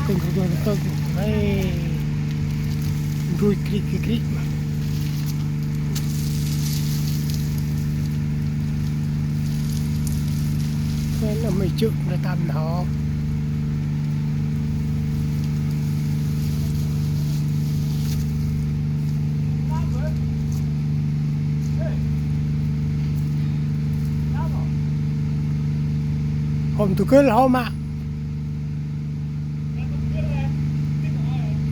kênh của tôi là tôi đấy đuôi krik mà thế là mấy chữ là tầm họ hôm tôi cứ là hôm ạ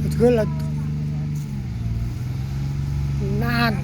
tôi cứ là nan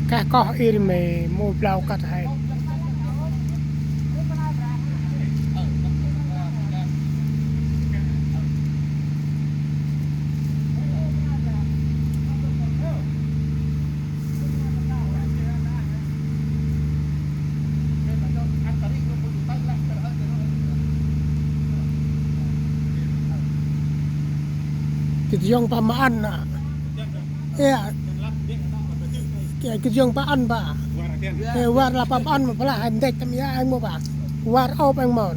cái có ir mày mua blau cắt hay cái dòng pa mà ăn à cái dòng pa ăn bà war là pa ăn mà phải là hành đẹp tâm ya anh mua bà war ốp anh mòn